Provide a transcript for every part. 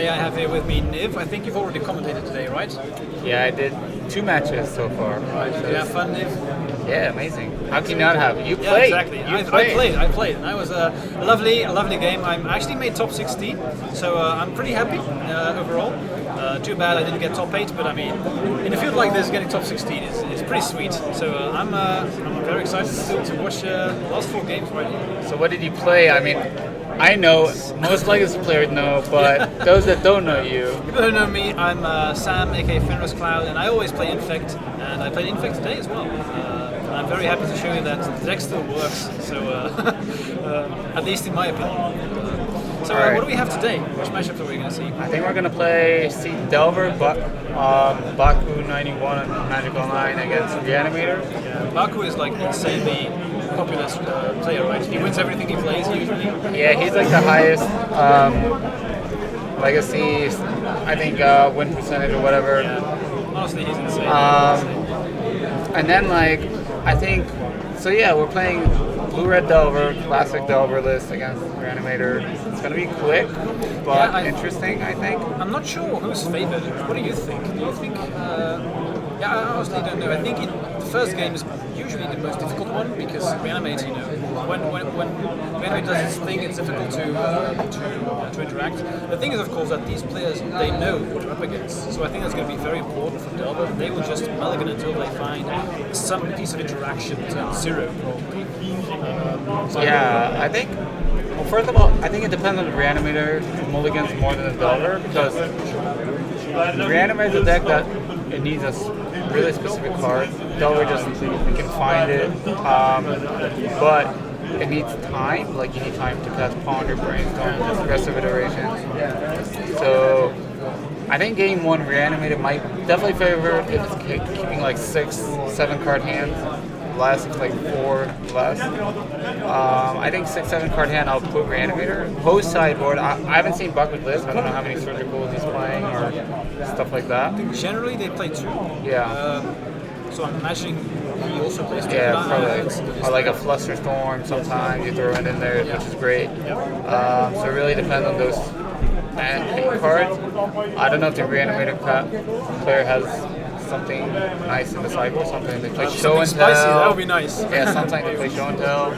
Today I have here with me Niv. I think you've already commentated today, right? Yeah, I did 2 matches so far. Right. Did you have fun, Niv? Yeah, amazing. How can you not have? You Yeah, played. exactly. You I played. And that was a lovely game. I actually made top 16, so I'm pretty happy overall. Too bad I didn't get top 8, but I mean, in a field like this, getting top 16 is pretty sweet. So I'm very excited to watch the last 4 games right here. So what did you play? I mean, I know, most Legacy players know, but those that don't know you. People who know me, I'm Sam, aka Fenris Cloud, and I always play Infect, and I played Infect today as well. And I'm very happy to show you that the deck still works, so at least in my opinion. So what do we have today? Which matchups are we going to see? I think we're going to play Seed Delver, Baku 91 and Magic Online against Reanimator. Yeah, Baku is like insanely popular player, right? He wins everything he plays usually. Yeah, he's like the highest Legacy, I think, win percentage or whatever. Yeah. Honestly, he's insane. And then I think, so yeah, we're playing Blue-Red Delver, classic Delver list against Reanimator. It's going to be quick, but interesting, I think. I'm not sure who's favored. What do you think? Do you think... I honestly don't know. I think the first game is usually the most difficult one because Reanimator, when Reanimator does its thing, it's difficult to interact. The thing is, of course, that these players, they know what they're up against. So I think that's going to be very important for Delver. They will just mulligan until they find some piece of interaction to 0, probably. I think, well, first of all, I think it depends on the Reanimator mulligans more than the Delver, because the Reanimator is a deck that it needs a really specific card. Delver just, you can find it, but it needs time, you need time to cast Ponder, Brainstorm, the rest of iterations. So I think game 1 Reanimator might definitely favor if it's keeping 6-7 card hands. Last 4 less. I think 6-7 card hand. I'll put Reanimator. Post sideboard. I haven't seen Buckwheat list. I don't know how many surgicals he's playing or stuff like that. Generally, they play 2. Yeah. So I'm imagining he also plays 2. Yeah, probably. Or a Flusterstorm. Sometimes you throw it in there, which is great. So it really depends on those cards. I don't know if the Reanimator player has something nice in the sideboard, something they play show and tell. Spicy, that would be nice. Yeah, sometimes they play show and tell.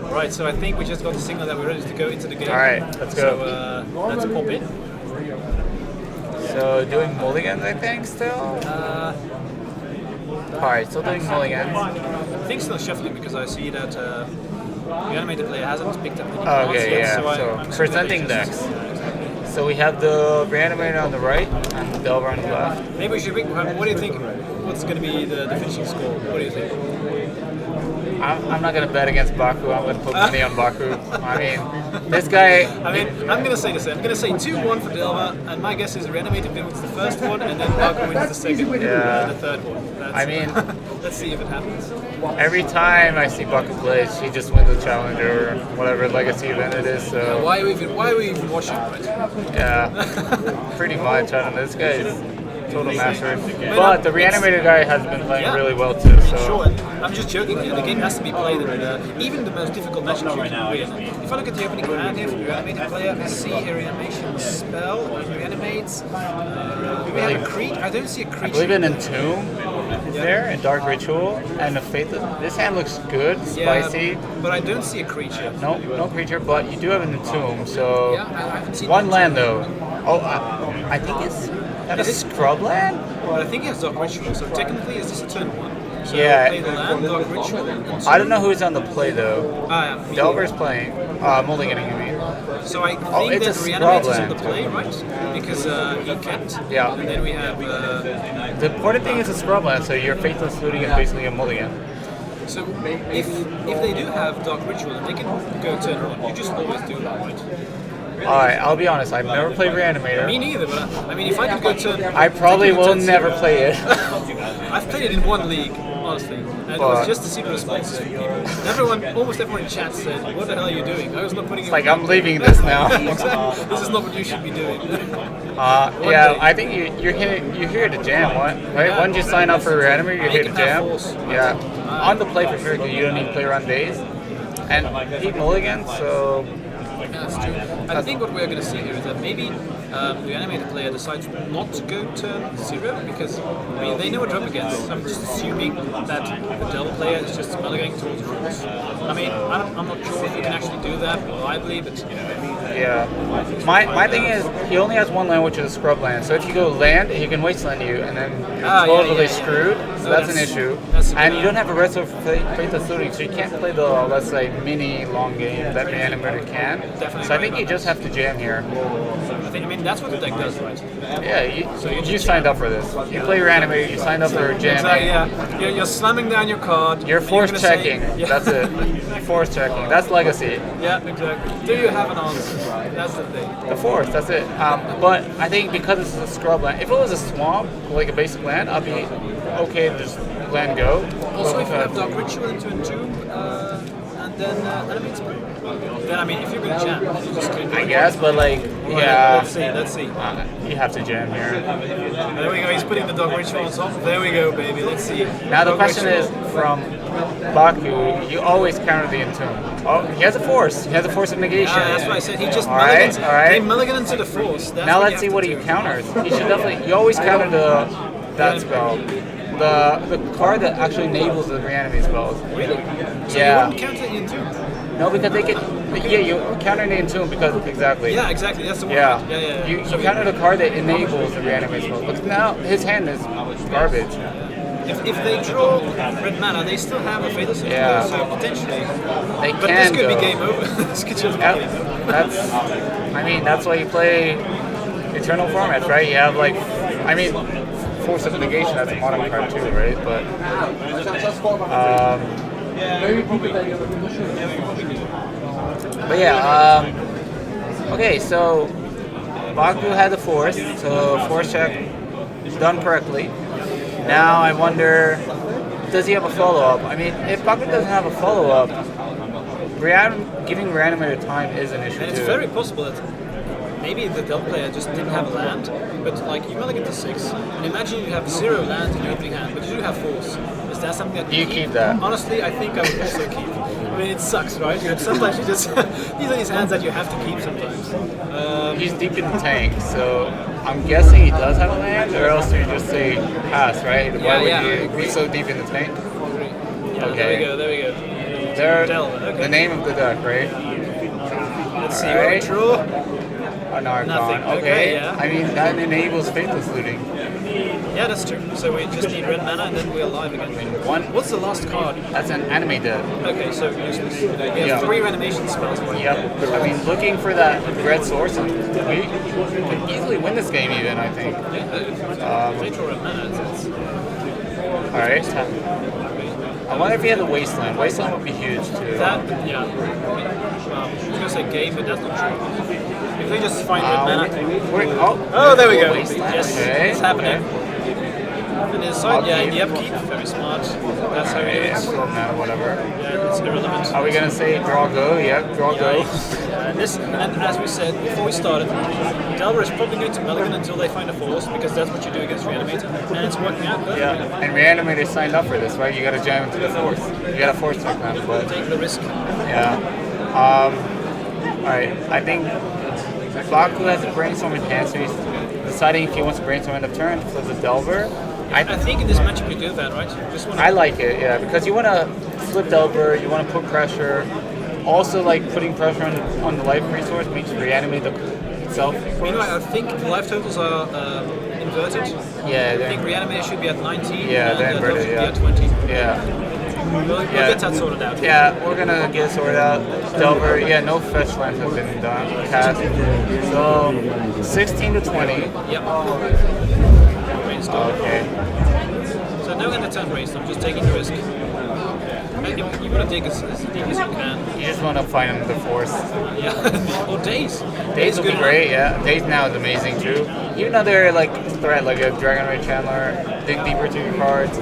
Right, so I think we just got the signal that we're ready to go into the game. Alright, let's go. So let's pop in. So doing mulligans, I think, still? Alright, still doing mulligans. I think still shuffling because I see that the animated player hasn't picked up any cards Okay, yet. yeah, I'm presenting decks. So we have the Reanimator on the right and the Delver on the left. Maybe we should. What do you think? What's going to be the finishing score? What do you think? I'm not going to bet against Baku. I'm going to put money on Baku. I mean, this guy... I'm going to say this. I'm going to say 2-1 for Delver, and my guess is Reanimator wins the first one, and then Baku wins the second one, and the third one. Let's see if it happens. Every time I see Baku play, she just wins the challenger or whatever legacy event it is. So yeah, why are we even watching, right? Yeah, pretty much. I don't know. This guy is total master. But the Reanimator guy has been playing really well too. So. Sure, I'm just joking. The game has to be played, and even the most difficult matchups you can win. If I look at the opening hand here for the Reanimator player, I see a reanimation spell, reanimates. Do we have a creature? I don't see a creature. I believe an Entomb is there, a Dark Ritual, and a Faithless. This hand looks good, spicy. But I don't see a creature. No creature, but you do have an Entomb, so... Yeah, I haven't seen one land though. Oh, I think it's... Is it scrub land? But I think it has Dark Ritual, so technically is this a turn 1? So yeah. Play the land, Dark Ritual, I don't know who's on the play though. Delver's playing. Mulliganing, you mean? So I think that Reanimator's on the play, right? Because he kept. Yeah. And then we have... the important thing is a scrub land, so your Faithless Looting is basically a mulligan. So if they do have Dark Ritual and they can go turn 1, you just always do that, right? Alright, I'll be honest, I've never played Reanimator. Me neither, but I mean, if I could go turn... I probably will never play it. I've played it in one league, honestly, and it was just to see the responses from people. Almost everyone in chat said, what the hell are you doing? I was not putting it... I'm leaving this now. Exactly. This is not what you should be doing. I think you're here to jam, right? Yeah, Once you sign up for Reanimator, you're here to jam. Yeah. On the play for sure, because you don't need to play around days. And he mulligans, so Yeah, that's true. I think what we're going to see here is that maybe the Reanimator player decides not to go turn 0 because they know what they're up against. I'm just assuming that the Delver player is just mulliganing towards the force. I mean, I'm not sure if you can actually do that reliably, but yeah. My thing is, he only has one land, which is a scrub land. So if you go land, he can wasteland you, and then you're totally screwed. So that's an issue. And you don't have a red sword for Faithless Looting, so you can't play the, let's say, mini long game that Reanimator can. Definitely So I think you just have to jam here. I mean, that's what the deck does, right? Yeah, you signed up for this. You play Reanimator, you signed up for jamming. Exactly, yeah. You're slamming down your card. You're force checking. Yeah. That's it. Force checking. That's Legacy. Yeah, exactly. Do you have an answer? That's the thing. The force, that's it. But I think because this is a scrub land, if it was a swamp, like a basic land, I'd be okay to just land go. Also, if you have Dark Ritual into Entomb, and then Animate Spell, then I mean, if you're going to jam, then you just can't do I it. guess, but like, yeah. Let's see. You have to jam here. There we go, he's putting the Dark Ritual on top. There we go, baby, let's see. Now the question is, from Baku, you always counter the Entomb. Oh, he has a force. He has a force of negation. That's what I said, he just mulligans. They mulligan into the force. That's now let's see what he counters. He should definitely, you always counter that spell. The card that actually enables the reanimate spells. Really? So yeah. you wouldn't counter the Entomb? No, because they can. Yeah, you counter the Entomb because exactly. Yeah, exactly. That's the one. Yeah. You counter the card that enables the reanimate spell. Look now, his hand is garbage. If they draw red mana, they still have a Fatal Solution, Yeah. so potentially. They But can this could go. be game over. This could just be Yep. game over. I mean, that's why you play Eternal formats, right? You have like, I mean, Force of Negation, that's a modern card too, right? But, okay, so Baku had the Force, so Force check done correctly. Now I wonder, does he have a follow-up? I mean, if Baku doesn't have a follow-up, giving Reanimator time is an issue And it's too. very possible that maybe the Delta player just didn't have a land, but like you mulligan to 6, and imagine you have 0 land in your opening hand, but you do have force. Is that something that You keep that? Honestly, I think I would also keep. I mean, it sucks, right? But sometimes you just these are these hands that you have to keep sometimes. He's deep in the tank, so I'm guessing he does have a land, or else you just say pass, right? Why would you be so deep in the tank? Yeah, Okay. There we go. They're Delta, okay. the name of the deck, right? Let's see, Alright. what we draw. An Archon. Nothing. Okay. Okay, yeah. I mean, that enables Faithless Looting. Yeah, that's true. So we just need red mana and then we're alive again. What's the last card? That's an anime deck. Okay, so useless. We have Yeah. 3 reanimation spells. Yep. I mean, looking for that red source, we can easily win this game even, I think. If they draw red mana, it's Alright. I wonder if he had the Wasteland. Wasteland would be huge too. that, yeah. I was going to say game, but that's not true. If they just find red mana. Oh, there we go. Wasteland. Yes, Okay. it's happening. And his side, yeah, in the Upkeep. upkeep, very smart. That's how it Yeah, is. mana, whatever. Yeah, it's irrelevant. Are we gonna say draw go? Yep, draw go. And as we said before we started, Delver is probably going to mulligan until they find a force because that's what you do against Reanimator, and it's working out good. Yeah, and Reanimator signed up for this, right? You gotta jam into the force. You gotta force check them, but Take the risk. yeah. Alright, I think Baku has a brainstorm in hand, so he's deciding if he wants to brainstorm end of turn, flip the Delver. I think in this matchup you do that, right? You just want I like it, yeah, because you want to flip Delver, you want to put pressure. Also, like putting pressure on the life resource makes you reanimate itself. Meanwhile, I think the life totals are inverted. Yeah, I think Reanimator should be at 19, Yeah, and they're Delver inverted, should yeah. be at 20. yeah. We'll get that sorted out. Yeah, we're gonna get it sorted out. Delver, yeah, no fetch lands have been done. Cast. So 16 to 20. Yep. Brainstorm. Okay. So no end of turn brainstorm, just taking the risk. You want to dig as deep as you can. You just want to find the force. Yeah. Or days. Days will be good, great, yeah. Days now is amazing too. Even though they're like threat, like a Dragon Ray Chandler, dig deeper to your cards.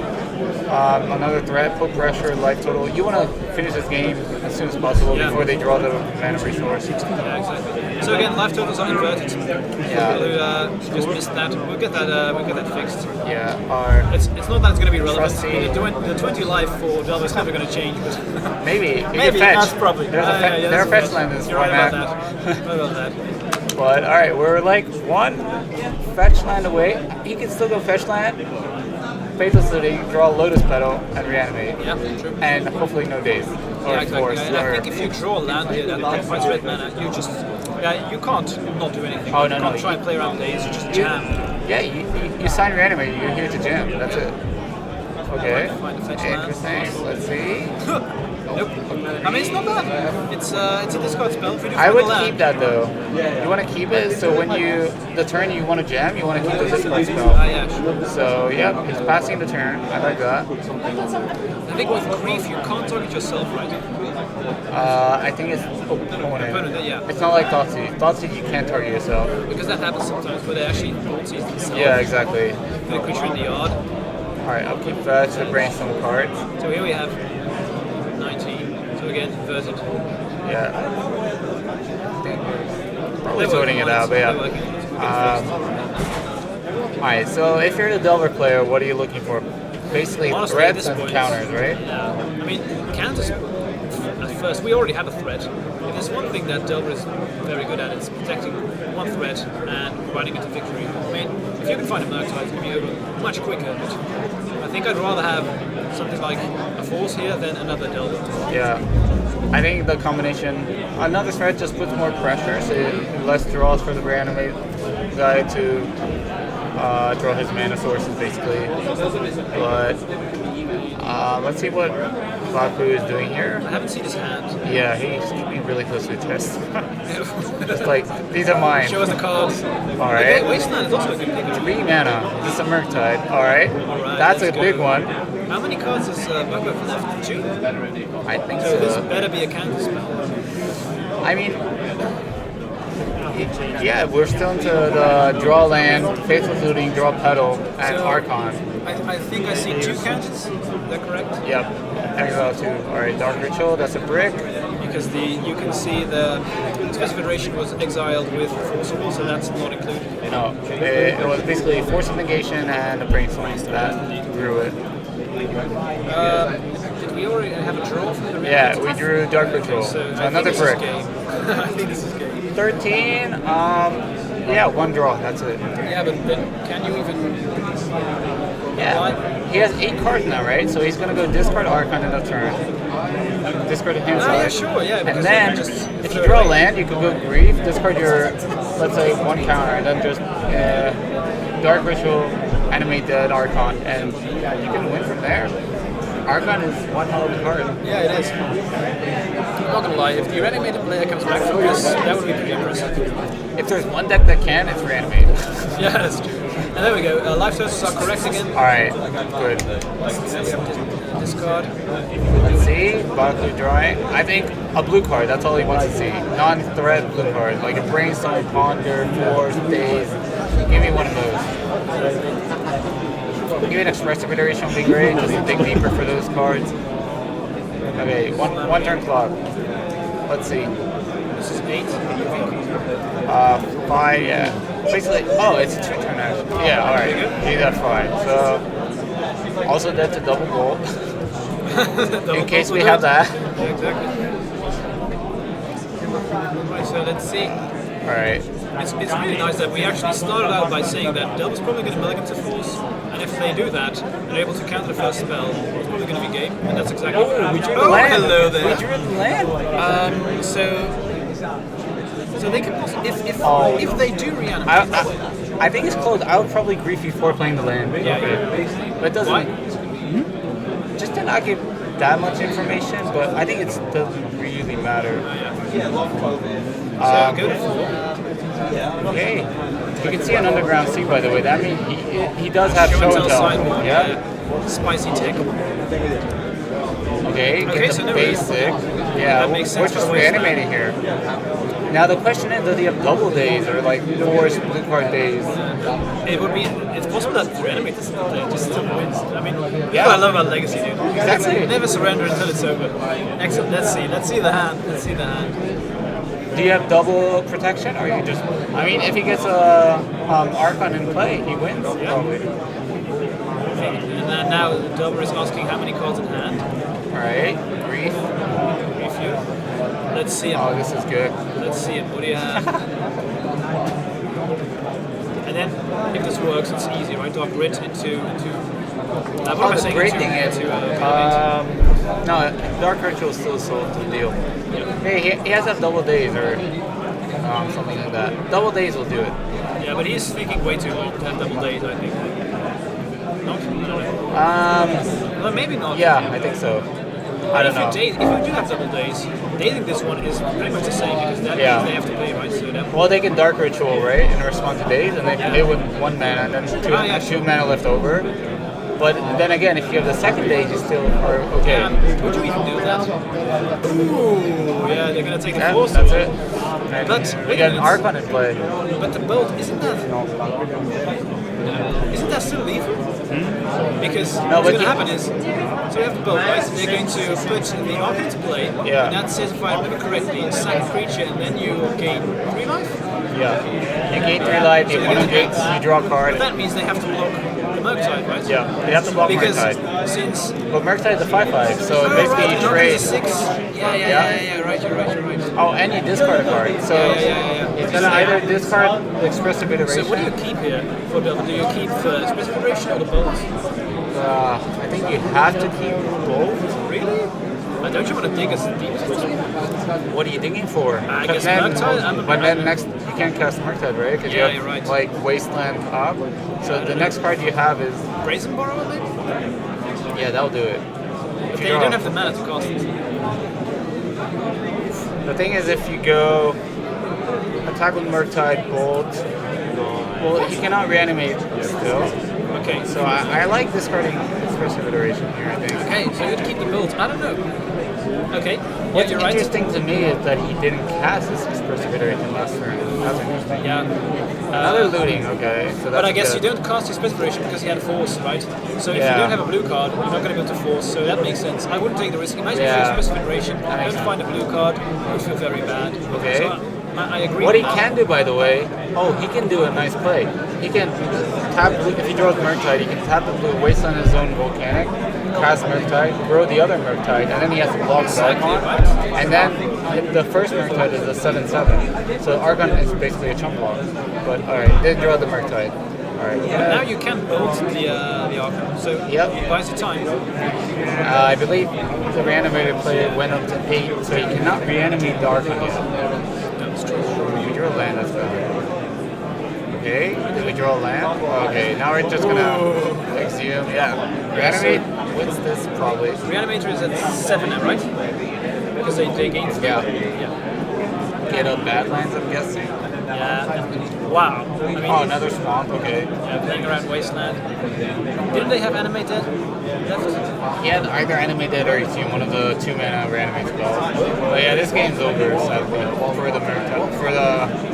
Another threat, put pressure, life total. You want to finish this game as soon as possible before they draw the mana resource. Yeah, exactly. So again, life totals are inverted. Yeah. Who just missed that. We'll get that fixed. Yeah. It's not that it's going to be relevant. Trusty. The 20 life for Delver is never going to change, but maybe. maybe fetch. that's probably. There are fetch lands in this You're right format. about that. Right about that. But alright, we're like one fetch land away. He can still go fetch land, Faithless Looting, draw Lotus Petal, and reanimate. Yeah, true. And hopefully no days. Or Yeah, exactly. force. I think if you draw a land here that fights red mana, you just you can't not do anything. Oh, no, you no. can't try and play around days, you just jam. Yeah, you sign reanimate, you're here to jam. That's it. Okay. Find a fetch land. Interesting. Let's see. Nope. I mean, it's not bad. It's a discard spell. If you do I find would a land, keep that though. You want to keep it, so when the turn you want to jam, you want to keep the discard spell. Yeah, sure. So yeah, he's passing the turn. I like that. I think with grief you can't target yourself, right? I think it's opponent. Yeah. It's not like Thoughtseize. Thoughtseize you can't target yourself. Because that happens sometimes, where they actually Thoughtseize themselves. Yeah, exactly. The creature in the yard. Alright, I'll keep that to brainstorm cards. So here we have 19. So again, inverted. Yeah. Probably sorting it out, but yeah. Alright, so if you're the Delver player, what are you looking for? Basically Honestly, threats at and this point, counters, right? Yeah. I mean, counters, at first, we already have a threat. If there's one thing that Delver is very good at, it's protecting one threat and riding it to victory. I mean, if you can find a Murktide, it's going to be over much quicker, but I think I'd rather have something like a Force here than another Delver. Yeah. I think the combination, another threat just puts more pressure, so less draws for the reanimate guy to draw his mana sources, basically. But let's see what Baku is doing here. I haven't seen his hand. Yeah, he's keeping really close to his chest. Just like, these are mine. Show us the cards. Alright. Okay, Wasteland is also a good pick. 3 mana. This is a Murktide. Alright. That's a big one. How many cards has Baku left? 2? I think So this so. better be a counter spell. I mean, yeah, we're still into the draw land, Faithless Looting, draw Petal, and So, Archon. I think I see 2 counters. Is that correct? Yep. Exile 2. Alright, Dark Ritual, that's a brick. Because you can see the Space Federation was exiled with Forcible, so that's not included. No, it was basically Force of Negation and a Brainstorm that drew it. Did we already have a draw from the Yeah, we drew Dark Ritual. So So I another think this brick. is game. I think this is game. 13, yeah, 1 draw, that's it. Yeah, but then can you even... Yeah, he has 8 cards now, right? So he's gonna go discard Archon in a turn. Discard a hand yeah, side. sure, yeah. And then, if you draw a land, you can go Grief, discard your, let's say, 1 counter, and then just Dark Ritual, animate that Archon, and you can win from there. Archon is one hell of a card. Yeah, it is. I'm not gonna lie, if the Reanimator player comes back from this, that would be pretty impressive. If there's one deck that can, it's Reanimator. Yeah, that's true. And there we go. Life sources are correct again. Alright, good. Discard. Let's see, Baku drawing. I think a blue card, that's all he wants to see. Non-threat blue card, like a Brainstorm, Ponder, Force, Daze. Give me one of those. Give an Expressive Iteration would be great, just to dig deeper for those cards. Okay, one turn clock. Let's see. This is 8. 5, yeah. Basically, oh, it's a 2 turn action. Yeah, alright. He's at 5. So, also dead to double gold. In case we have that. Yeah, exactly. Right, so let's see. Alright. It's really nice that we actually started out by saying that Delver's probably going to mulligan to Force, and if they do that, and they're able to counter the first spell, it's probably going to be game, and that's exactly what happened. Oh, land. hello there. We drew the land. So they can if they do reanimate. I think it's close. I would probably grief before playing the land. Yeah. But it doesn't. Why? Just to not give that much information, but I think it doesn't really matter. So go to 4. Okay. You can see an underground sea, by the way. That means he does have show and tell. Sideboard, Yeah. Spicy tech. Okay. Okay, Get so the no basic. Yeah. That makes sense We're just for Wasteland. reanimating here. Now the question is, does he have double days or like 4 blue card days? It's possible that the Reanimator still play just still wins. I mean, that's Yeah. what I love about Legacy, dude. Exactly. Never surrender until it's over. Excellent. Let's see. Let's see the hand. Let's see the hand. Do you have double protection, or you just? I mean, if he gets a Archon in play, he wins probably. And then now Delver is asking how many cards in hand. All right, Grief. Review. Let's see him. Oh, this is good. Let's see him. What do you have? And then, if this works, it's easy, right? Do I grit into what am I The saying? great thing is, no, Dark Ritual still solves the deal. Hey, he has to have double days or something like that. Double days will do it. Yeah, but he's thinking way too long to have double days, I think. Not? Well, maybe not. Yeah, I think so. I don't know. If you do have double days, they think this one is pretty much the same because that means they have to pay, right? So that Well, they can Dark Ritual, right, in response to days, and they play with 1 mana and then two mana left over. But then again, if you have the second day, you still are okay. Would you even do that? Ooh, yeah, they're gonna take the force. That's it. But We got an Archon in play. But the bolt isn't that still lethal? Because what's going to happen is, so you have the bolt, right? They're going to put the Archon into play, and that says, if I remember correctly, sack a creature, and then you gain 3 life? Yeah. You gain 3 life, you have 1 gates, you draw a card. But that means they have to block the Murktide, right? Yeah, they have to block Murktide. Since... But Murktide's a 5/5, so basically you trade. 6. Yeah, right, you're right. Oh, and you discard a card. So it's gonna either discard the Expressive Iteration. So what do you keep here for build? Do you keep the Expressive Iteration or the bolt? I think you have to keep both. Really? Don't you want to dig as deep as possible? What are you digging for? I guess Murktide. But then next you can't cast Murktide, right? Because you have you're right. like Wasteland up. So the next card you have is Brazen Borrower, maybe? yeah, that'll do it. But then you don't have the mana to cast it. The thing is, if you go attack with Murktide, Bolt, well, you cannot reanimate still. Okay. So I like discarding Expressive Iteration here, I think. Okay, so you'd keep the build. I don't know. Okay. What's you're right. interesting to me is that he didn't cast his Expressive Iteration last turn. That's interesting. Yeah. Another looting, okay. So that's But I guess good. you don't cast your Specification because he had a force, right? So if you don't have a blue card, you're not going to be able to force, so that makes sense. I wouldn't take the risk. Imagine if you have Specification, don't find a blue card, you would feel very bad. Okay. So I agree. What he can do, by the way, he can do a nice play. He can tap blue, if he draws Murktide, he can tap the blue, waste on his own Volcanic, cast Murktide, grow the other Murktide, and then he has to block the Archon. And then the first Murktide is a 7/7. So Archon is basically a chump block. But alright, didn't draw the Murktide. Alright. Now you can bolt the Archon, so it buys you time. I believe the Reanimator player went up to 8, so he cannot reanimate the Archon yet. That's true. We drew a land, that's valid. Okay, did we draw a land? Okay, now we're just gonna exhume. Yeah, Reanimate wins this probably. Reanimator is at 7 now, right? Because they gain 3. Yeah. Get up Badlands, I'm guessing. Yeah. Wow. I mean, another swamp, okay. Yeah, playing around Wasteland. Didn't they have Animated left? Yeah, either Animated or Exhume, one of the 2 mana reanimate spells. But yeah, this game's over, sadly, for the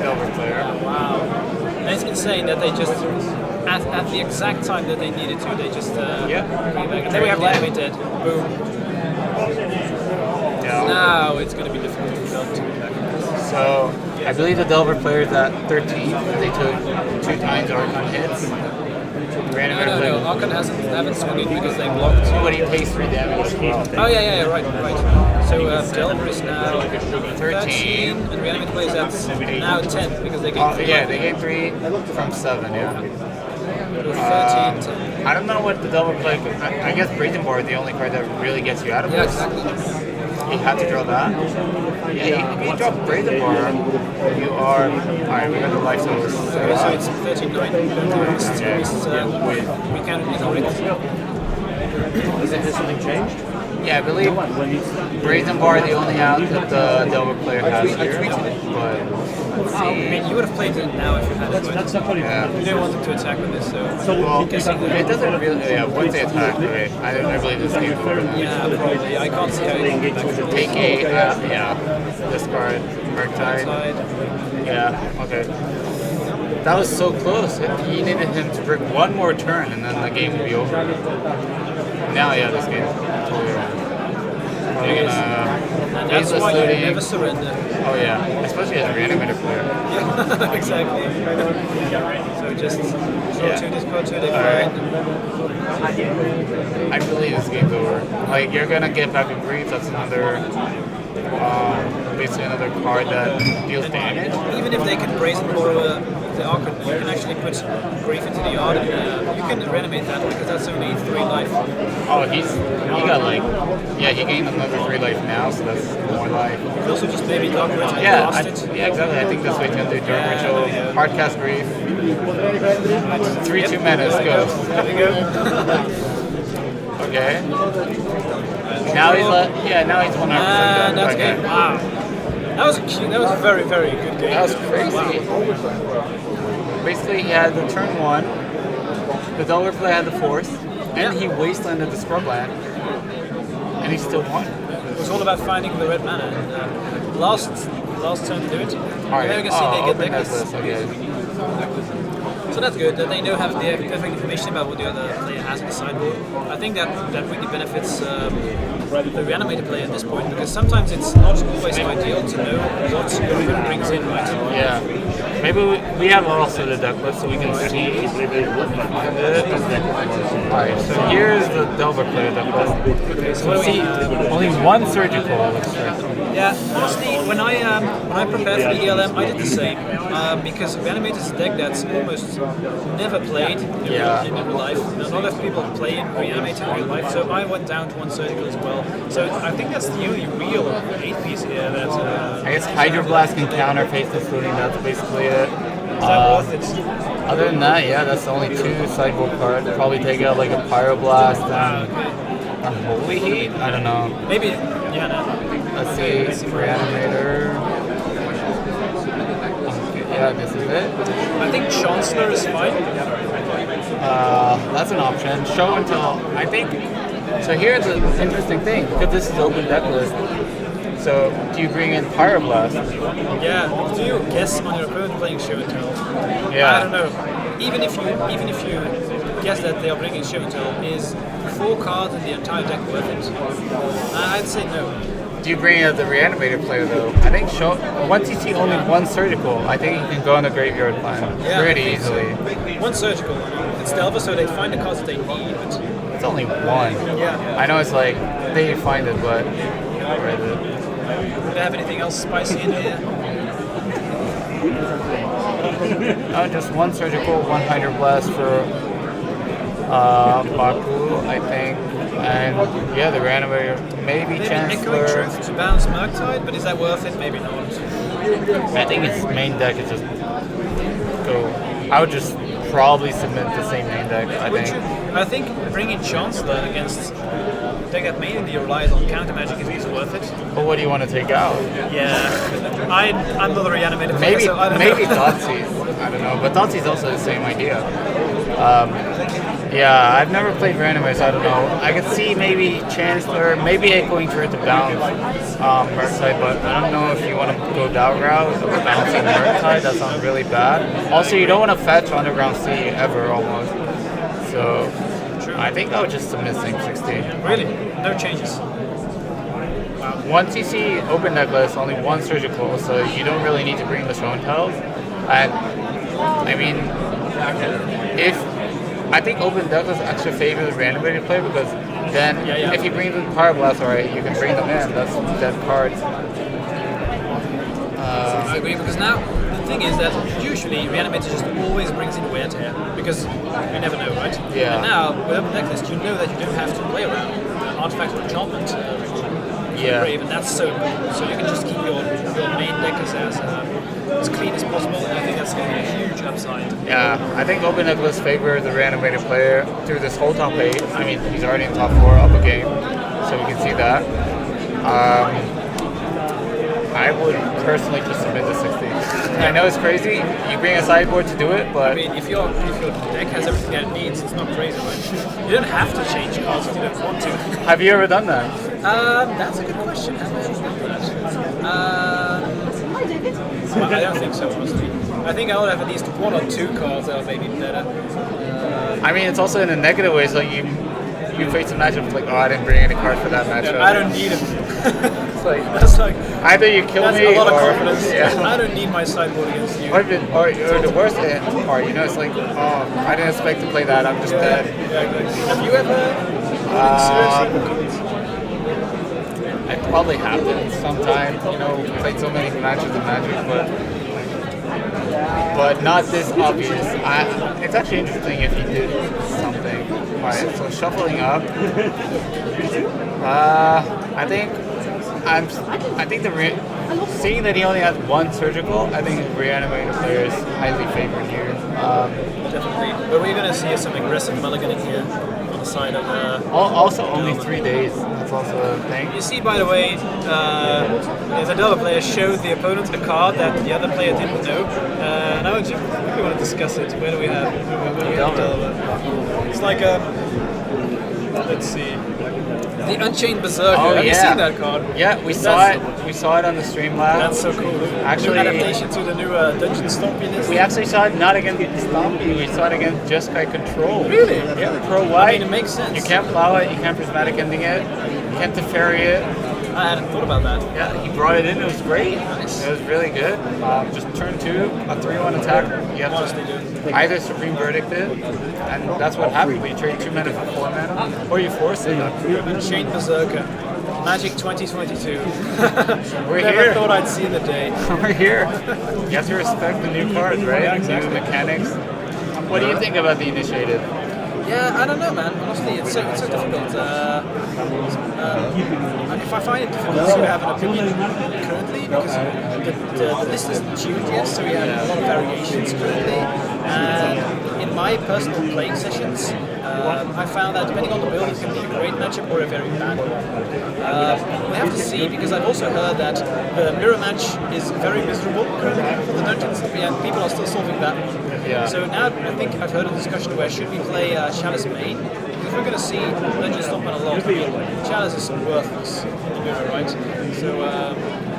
Delver player. Wow. And it's insane that they just, at the exact time that they needed to, they just came back. And then we have the Animated. Boom. Yeah. Now it's going to be difficult to build. So, I believe the Delver player is at 13. They took 2 times Archon hits. No. Archon haven't swung it because they blocked. But he takes 3 damage. Oh, yeah, right. So, Delver is now 13, and Reanimator plays at now 10 because they gained 3. They gained 3 from 7, 13, 10. I don't know what the Delver play. I guess Brazen Bar is the only card that really gets you out of this. Exactly. You have to draw that. Yeah, if you drop Brazen Bar, you are. Alright, we got the life source. So it's 13-9. We counted it already. Has something changed? Yeah, I believe Brazen Bar is the only out that the Delver player has here. But let's see. I mean, you would have played it now if you had it. That's probably Yeah. You don't want them to attack with this, so. Well, it doesn't really. Yeah, once they attack, okay. I believe this game is over now. Yeah, probably. I can't see how you can get back. Take a, discard, Murktide. Side. Yeah, okay. That was so close. He needed him to bring one more turn, and then the game would be over. Now, yeah, this game is totally over. And that's why you never surrender. Oh yeah, especially as a Reanimator player. Yeah, exactly. So just draw two, they Alright. find. I believe this game's over. Like, you're gonna get back in brief. That's another, basically another card that deals damage. Even if they can brazen borrow the Archon, you can actually put Grief into the yard and you can reanimate that because that's only 3 life. Oh, he got like, yeah, he gained another 3 life now, so that's more life. You can also just maybe Dark Ritual and Yeah, blast it. yeah, exactly. I think this way gonna do Dark Ritual, Hardcast Grief, 3/2 mana, let's go. There we go. Okay. Now he's now he's 100% done. That's Okay. good. Wow. That was a very, very good game. That was crazy. Wow. Basically, he had the turn 1, the Delver play had the 4th, and he wastelanded the scrubland, and he still won. It was all about finding the red mana. And, last turn to do it. Alright, There you can see they get open deck that list, okay. So that's good that they know have the perfect information about what the other player has in the sideboard. I think that really benefits the Reanimator player at this point because sometimes it's not always ideal to know what your opponent brings in, right? Yeah. Maybe we have also the deck list so we can see. Alright, so here's the Delver player deck list. Okay, so what do we See, have? only one surgical looks like. Yeah, honestly, when I prepared for the ELM, I did the same because Reanimator is a deck that's almost never played in real life. Not a lot of people play in Reanimator in real life, so I went down to one surgical as well. So I think that's the only real 8-piece here that. I guess Hydroblast can counter Faceless Looting, that's basically it. Is that worth it? Other than that, yeah, that's the only 2 sideboard cards. Probably take out like a Pyroblast and Unholy Heat? I don't know. Maybe, yeah, no. Let's see, Reanimator. Yeah, this is it. I think Chancellor is fine. That's an option. Show and tell. I think. So here's the interesting thing, because this is open deck list. So do you bring in Pyroblast? Yeah. Do you guess on your opponent playing show and tell? Yeah. I don't know. Even if you guess that they are bringing show and tell, is 4 cards in the entire deck worth it? I'd say no. Do you bring out the Reanimator player though? I think once you see only one surgical, I think you can go on the graveyard plan pretty easily. So. One surgical. It's Delver, so they find the cards that they need. But it's only one. Yeah. I know it's like they find it, but where is it? Do they have anything else spicy in here? No, just one surgical, one Hydroblast for Baku, I think. And yeah, the Reanimator, maybe Chancellor. Echoing Truth to bounce Murktide, but is that worth it? Maybe not. I think its main deck is just go. I would just probably submit the same main deck, I think bringing Chancellor against a deck that mainly relies on counter magic is worth it. But what do you want to take out? Yeah, I'm not a Reanimator player, Maybe so I don't maybe know. Thoughtseize. I don't know, but Thoughtseize is also the same idea. Yeah, I've never played Reanimator, so I don't know. I could see maybe Chancellor, maybe Echoing Turret to bounce Murktide, but I don't know if you want to go that route of bouncing Murktide. That sounds really bad. Also, you don't want to fetch Underground Sea ever, almost. So, I think I would just submit same 16. Really? No changes? Once you see open deck list, only one surgical, so you don't really need to bring the show and tells. And I mean, I think open deck list actually favors the Reanimator player because then if you bring the Pyroblast, alright, you can bring them in. That's dead cards. I agree because now the thing is that usually Reanimator just always brings in wear tear because you never know, right? Yeah. And now with open deck list, you know that you don't have to play around artifact or enchantment. Brave, and that's so good. So you can just keep your main deck as clean as possible, and I think that's going to be a huge upside. Yeah, I think open deck list favors the Reanimator player through this whole top 8. I mean, he's already in top 4 up a game, so we can see that. I would personally just submit to 16. I know it's crazy. You bring a sideboard to do it, but I mean, if your deck has everything that it needs, it's not crazy, right? You don't have to change cards if you don't want to. Have you ever done that? That's a good question. Have I ever done that? I don't think so, honestly. I think I would have at least 1 or 2 cards that are maybe better. I mean, it's also in a negative way. So you face a matchup like, oh, I didn't bring any cards for that matchup. I don't need them. It's like That's like either you kill that's me a lot or of confidence. yeah. I don't need my sideboard against you. Or the worst part, you know, it's like, oh, I didn't expect to play that. I'm just dead. Yeah, exactly. Have you ever I probably have it sometime. You know, we played so many matches of Magic, but not this obvious. It's actually interesting if he did something. Alright, so shuffling up. I think seeing that he only has 1 surgical, I think the Reanimator player is highly favored here. Definitely. But we're going to see some aggressive mulliganing here on the side of also, only 3 days. That's also a thing. You see, by the way, the other player showed the opponent a card that the other player didn't know. And I want to discuss it. Where do we have Delver? It's like let's see. The Unchained Berserker. Oh, Have you yeah. seen that card? Yeah, we saw it. We saw it on the stream last. That's so cool. Actually, new adaptation to the new Dungeon Stompy list. We actually saw it not against Stompy. We saw it against Just Guy Control. Really? Yeah, Pro White. I mean, it makes sense. You can't plow it. You can't prismatic ending it. You can't Teferi it. I hadn't thought about that. Yeah, he brought it in. It was great. Nice. It was really good. Just turn 2, a 3/1 attack. You have Honestly, to dude. either Supreme Verdict it, and that's what happened. We trade 2 mana for 4 mana, or you force it. Unchained Berserker. Magic 2022. We're Never here. thought I'd see the day. We're here. You have to respect the new cards, right? Yeah, exactly. New mechanics. What do you think about the initiative? Yeah, I don't know, man. Honestly, it's so difficult. If I find it difficult to have an opinion currently, because the list isn't tuned yet, so we have a lot of variations currently. And in my personal playing sessions, I found that depending on the build, it can be a great matchup or a very bad one. We have to see, because I've also heard that the mirror match is very miserable currently for the dungeons, and people are still solving that one. Yeah. So now I think I've heard a discussion where should we play Chalice main? Because if we're going to see Dungeon Stomping a lot, Chalice is worthless in the mirror, right? So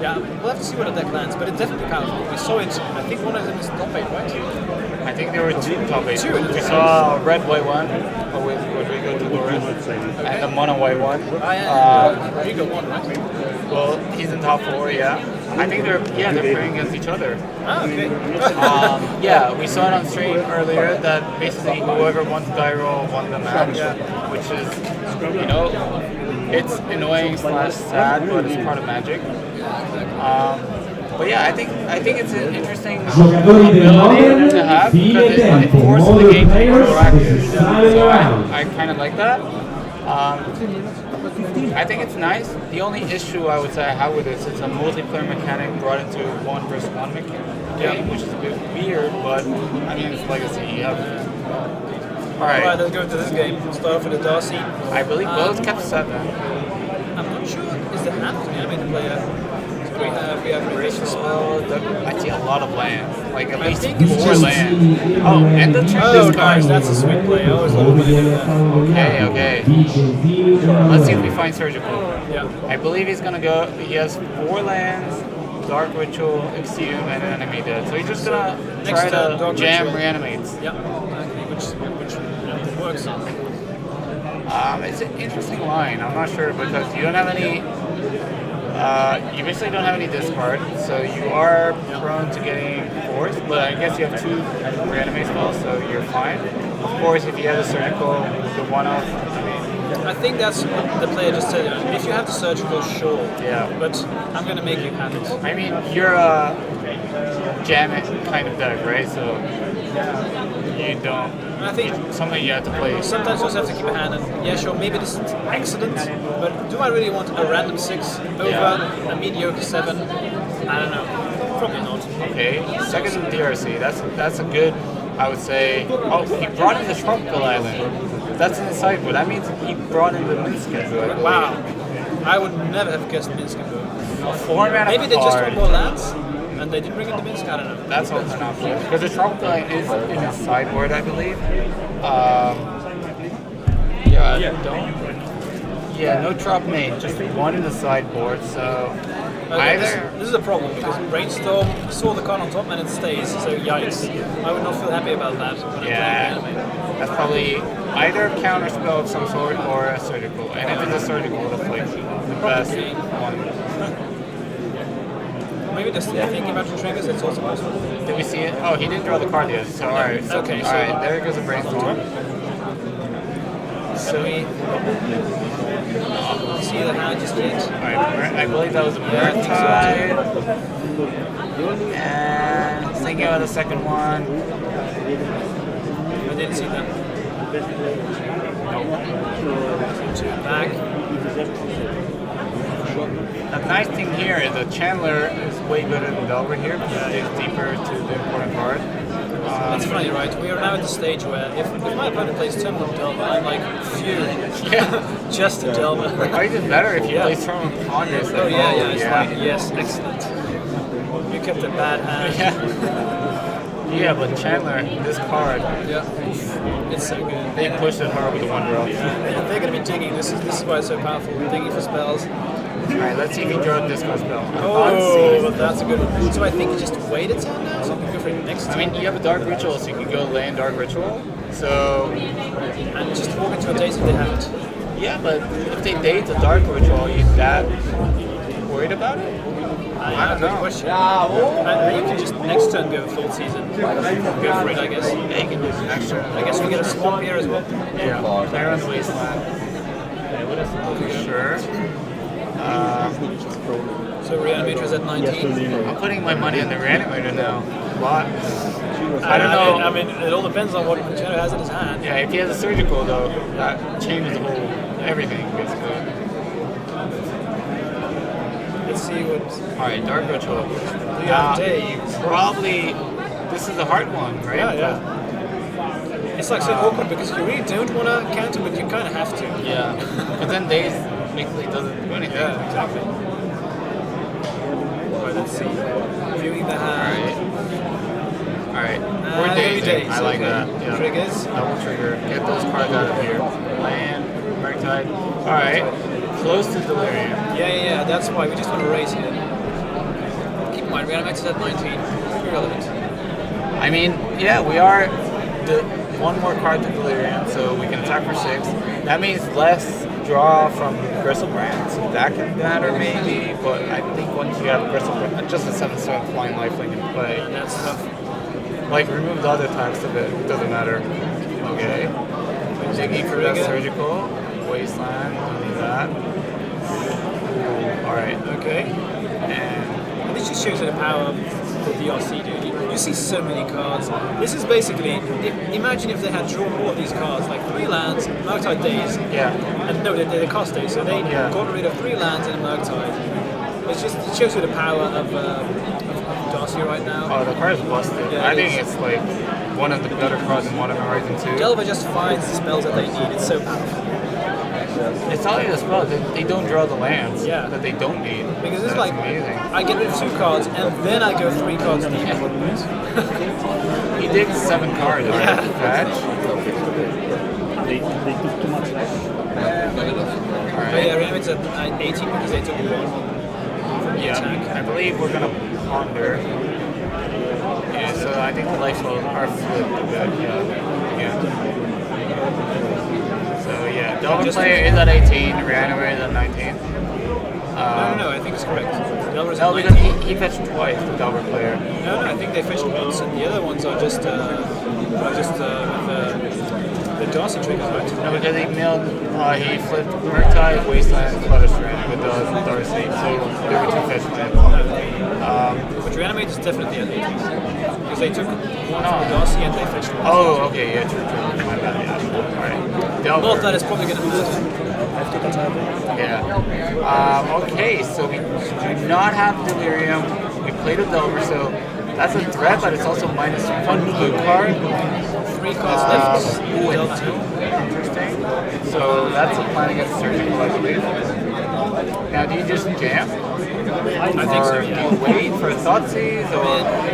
yeah, we'll have to see where the deck lands, but it's definitely powerful. We saw it, I think one of them is top 8, right? I think there were 2 top 8. 2. We saw a red white one, when we go to Loris, and a mono white one. Rigo won, right? Well, he's in top 4, yeah. I think they're playing against each other. Ah, okay. Yeah, we saw it on stream earlier that basically whoever won the die roll won the match, which is, you know, it's annoying / sad, but it's part of Magic. But yeah, I think it's an interesting ability to have because it forces the game to be proactive. So I kind of like that. I think it's nice. The only issue I would say I have with it is it's a multiplayer mechanic brought into 1 versus 1 game, which is a bit weird, but I mean, it's Legacy. You have. Alright, Let's go into this game. Start off with the Darcy. I believe both kept 7. I'm not sure. Is the hand the animated player? So we have Reanimator spell. I see a lot of lands, like at least think it's 4 just- lands. Oh, and the trick Oh, this card. nice. That's a sweet play. I always love when they do that. Okay. Let's see if we find Surgical. Yeah. I believe he's gonna go. He has 4 lands, Dark Ritual, Exhume, and Animated. So he's just gonna Next try turn, to Dark jam Ritual. Reanimates. Yeah, exactly. Which works. It's an interesting line. I'm not sure because you don't have any. You basically don't have any discard, so you are prone to getting forced. But I guess you have 2 Reanimate spells, so you're fine. Of course, if you have a Surgical, the 1-off. I think that's what the player just said. If you have the surgical, sure. Yeah. But I'm gonna make you have it. I mean, you're a jam it kind of deck, right? So you don't. I think Something you have to play. sometimes you also have to keep a hand. And yeah, sure, maybe this is excellent. But do I really want a random 6 over a mediocre 7? I don't know. Probably not. Okay, second DRC. That's a good. I would say. Oh, he brought in the Tropical Island. That's in the sideboard. That means he brought in the Minskid. Wow. I would never have guessed Minsk. A 4-mana Maybe they just card. want more lands and they didn't bring in the Minsk. I don't know. That's also an option. Because the Tropical Island is in his sideboard, I believe. Yeah, no drop made, just 1 in the sideboard. So This is a problem because Brainstorm saw the card on top and it stays, so yikes. I would not feel happy about that when I'm playing Reanimator. That's probably either a counter spell of some sort or a surgical. And if it's a surgical, that's like the best one. Maybe just thinking about the triggers, it's also possible. Did we see it? Oh, he didn't draw the card yet. So alright. So, okay, so alright, there goes a Brainstorm. So we see the hand just yet. Alright, I believe that was a Murktide. And thinking about the second one. I didn't see that. Two back. The nice thing here is that Chandler is way better than Delver here because it digs deeper to the important card. That's funny, right? We are now at the stage where if my opponent plays Terminal Delver, I'm like, phew. Yeah. Just a Delver. Or even better if you play Terminal Ponder. Oh, yeah, it's like, yes, excellent. You kept a bad hand. Yeah, but Chandler, this card, it's so good. they pushed it hard with the one draw. Yeah, they're going to be digging. This is why it's so powerful. Digging for spells. Alright, let's see if he draws a disco spell. Oh, that's a good one. So I think you just wait a turn now, so you can go for it next turn. I mean, you have a Dark Ritual, so you can go land Dark Ritual. So, and just walk into a date if they haven't. Yeah, but if they date the Dark Ritual, are you that worried about it? I don't know. Question. And you can just next turn go full season. Go for it, I guess. Yeah, you can do next turn. I guess we get a swamp here as well. Yeah, Clear on the Wasteland. For sure. So Reanimator is at 19. I'm putting my money on the Reanimator now. What? I don't know. I mean, it all depends on what Manchado has in his hand. Yeah, if he has a surgical though, that changes the whole everything basically. Let's see what. Alright, Dark Ritual. Dave. Probably this is a hard one, right? Yeah. It's like so awkward because you really don't want to counter, but you kind of have to. Yeah. But then Daze basically doesn't do anything. Yeah, exactly. Alright, let's see. Viewing the hand. Alright. We're dazing. I like that. Yeah. Triggers. Double trigger. Get those cards out of here. Land. Murktide. Alright. Close to Delirium. Yeah. That's why we just want to raise here. Keep in mind, Reanimator's at 19. Irrelevant. I mean, yeah, we are one more card to Delirium, so we can attack for 6. That means less draw from Gristlebrand, so that can matter maybe, but I think once you have Gristlebrand, just a 7/7 flying lifelink in play. That's tough. Like, remove the other attacks of it, it doesn't matter. Okay. Digging for the surgical, Wasteland, don't need that. Alright. Okay. And this just shows you the power of the DRC, dude. You see so many cards. This is basically, imagine if they had drawn all of these cards, like 3 lands, Murktide Days. yeah. And no, they're cost days, so they got rid of 3 lands and a Murktide. It shows you the power of Darcy right now. Oh, the card is busted. Yeah, I think it's like one of the better cards in Modern Horizon 2. Delver just finds the spells that they need. It's so powerful. It's not even a spell, they don't draw the lands that they don't need. Because it's That's like, amazing. I get rid of 2 cards and then I go 3 cards deep. He digs 7 cards, right? Fetch. They took too much. But yeah, Reanimator's at 18 because they took 1 from the attack. I believe we're gonna ponder. Yeah, so I think the life flows are flipped a bit. Yeah. So yeah, Delver player is at 18, Reanimator is at 19. No, I think it's correct. Delver's No, at because 19. he fetched twice, the Delver player. No, I think they fetched once, and the other ones are just with the Darcy triggers, right? No, because he milled, he flipped Murktide, Wasteland, Flutterstrand with Darcy, so there were 2 fetch lands. But Reanimator is definitely at 18. Because they took 1 from Darcy and they fetched 1. Oh, okay, yeah, true. My bad, yeah. Alright. Delver. Not that is probably going to matter. Yeah. Okay, so we do not have Delirium. We played a Delver, so that's a threat, but it's also -1 blue card. 3 cards left. Ooh, and 2. Interesting. So that's a plan against Surgical, I believe. Now, do you just jam? I think so, Or yeah. do you wait for Thoughtseize? Or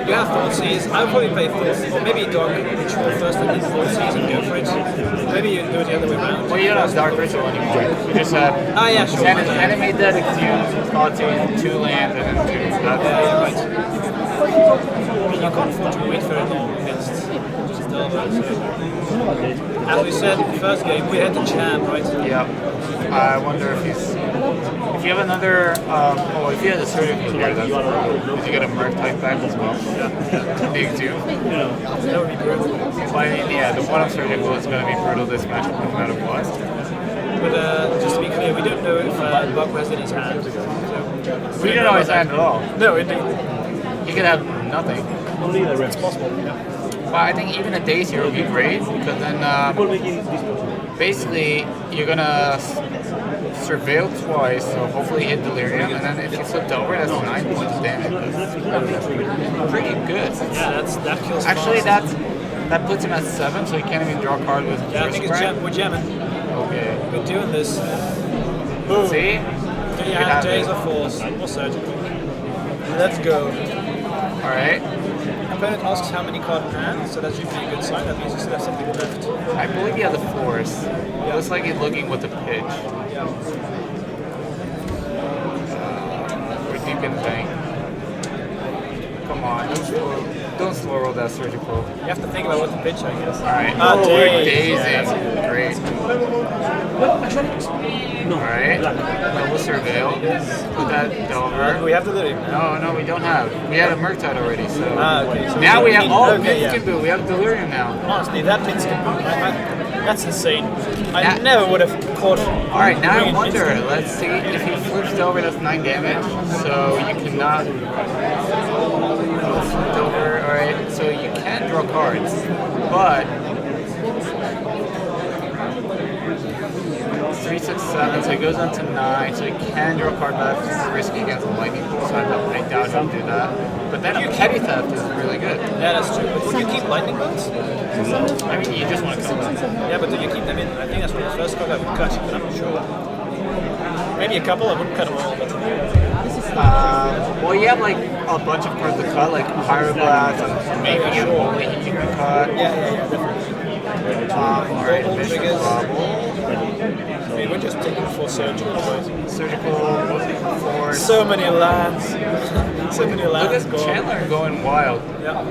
You have Thoughtseize. I would probably play Thoughtseize. Or maybe Dark Ritual first and then Thoughtseize and go for it. Maybe you do it the other way around. well, you don't have Dark Ritual anymore. You just have Ah, yeah, sure. Animate that, Exhume, Thoughtseize, 2 lands, and then 2. Yeah, right. You can't afford to wait very long against Delver. As we said in the first game, we had the jam, right? Yeah. I wonder if he's. If you have another. If you have a surgical here, that's because you get a Merc type back as well. Yeah. Big 2. That would be brutal. Well, I mean, yeah, the one on surgical is going to be brutal this match no matter what. But just to be clear, we don't know if Buck has in his hand. So We don't know his hand at all. No, indeed. He could have nothing. It's possible. Yeah. But I think even a Daze here would be great because then basically you're gonna surveil twice, so hopefully hit Delirium, and then if you flip Delver, that's 9 points of damage. That's pretty good. Yeah, that kills. Actually, fast. that puts him at 7, so he can't even draw a card with Yeah, I think first we're jamming. Okay. We're doing this. See? Can you have Days of Force or Surgical? Let's go. Alright. Opponent asks how many cards in hand, so that's usually a good sign. That means you still have something left. I believe he has a Force. It looks like he's looking with the pitch. Yeah. We're deep in the bank. Come on, don't slow roll that surgical. You have to think about what to pitch, I guess. Alright. Ah, we're Daze. dazing. Great. Alright. Double surveil. Put that Delver. We have to do it. No, we don't have. We had a Murktide already, so. Okay. So Now we have okay, yeah. Minskin Boo. We have Delirium now. Honestly, that Minskin Boo, that's insane. I never would have caught. Alright, now I wonder. Let's see if he flips Delver, that's 9 damage. So you cannot. Flip Delver. Alright, so you can draw cards. But. 3, 6, 7, so he goes on to 9, so he can draw a card, but that's risky against the Lightning Bolt, so I doubt he'll do that. But then Petty Theft is really good. Yeah, that's true. But would you keep lightning bolts? I mean, you just want to kill them. Yeah, but do you keep them in? I think that's one of the first cards I would cut, but I'm not sure. Maybe a couple, I wouldn't cut them all. But Well, you have like a bunch of cards to cut, like Pyroblast, and maybe only you can cut. yeah, definitely. Alright, Mission Bubble. I mean, we're just taking for surgical, right? Surgical, Force. So many lands. So many Look lands. at Chandler going wild. Yeah.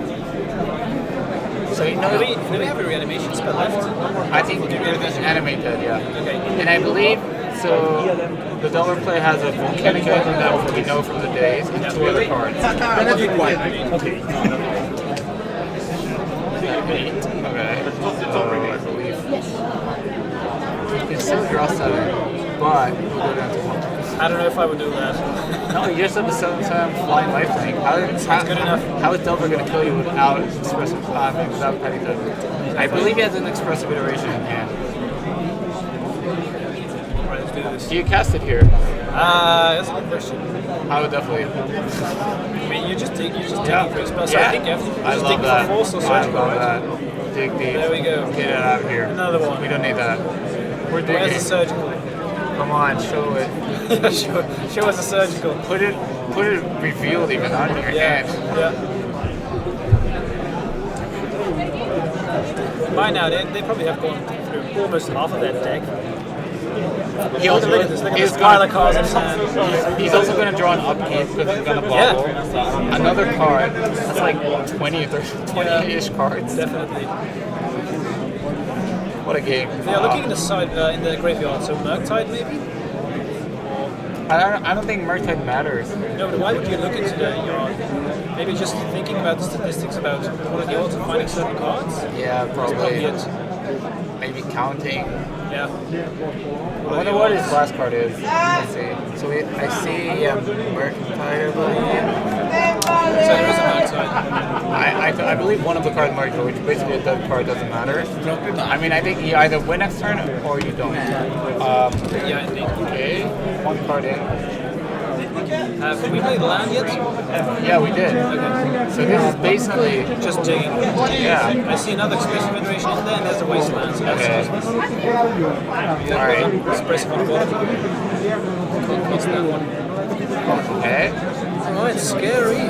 So you know, Do we have a reanimation spell left? I think there's animated, yeah. Okay. And I believe, so the Delver play has a Volcanic Edge that we know from the days, and 2 other cards. Okay. Okay. I believe. You can still draw 7, but you go down to 1. I don't know if I would do that. No, you just have a 7/7 flying lifelink. How good enough. How is Delver going to kill you without expressive, without Petty Theft? I believe he has an expressive iteration in hand. Alright, let's do this. Do you cast it here? That's a good question. I would definitely. I mean, you just take for your spell. So I Yeah, think you have to I just love take that. for force or I surgical, love right? that. Dig deep. There we go. Get it out of here. Another one. We don't need that. We're Where's the digging. surgical? Come on, show it. show us the surgical. Put it revealed even on your hand. Yeah. By now, they probably have gone through almost half of that deck. Look at this. Look at this pile of cards in his hand. He's also going to draw an upkeep because he's going to bubble. Another card. That's like 20 or 20-ish cards. Definitely. What a game. They are looking in the side in the graveyard. So Murktide maybe. I don't think Murktide matters. No, but why would you look into the yard? Maybe just thinking about the statistics about one of the odds of finding certain cards. Yeah, Probably probably. it. Maybe counting. Yeah. I wonder what his last card is. Let's see. So I see Murktide, I believe. So there is a Murktide. I believe one of the cards marked, which basically a dead card doesn't matter. I mean, I think you either win next turn or you don't. Yeah, indeed. Okay, 1 card in. Have we played land yet? Yeah, we did. Okay. So this is basically Just digging. yeah. I see another expressive iteration in there, and there's a wasteland. So Okay. that's All right. expressive on the bottom. Can't cost that one. Okay. Oh, it's scary.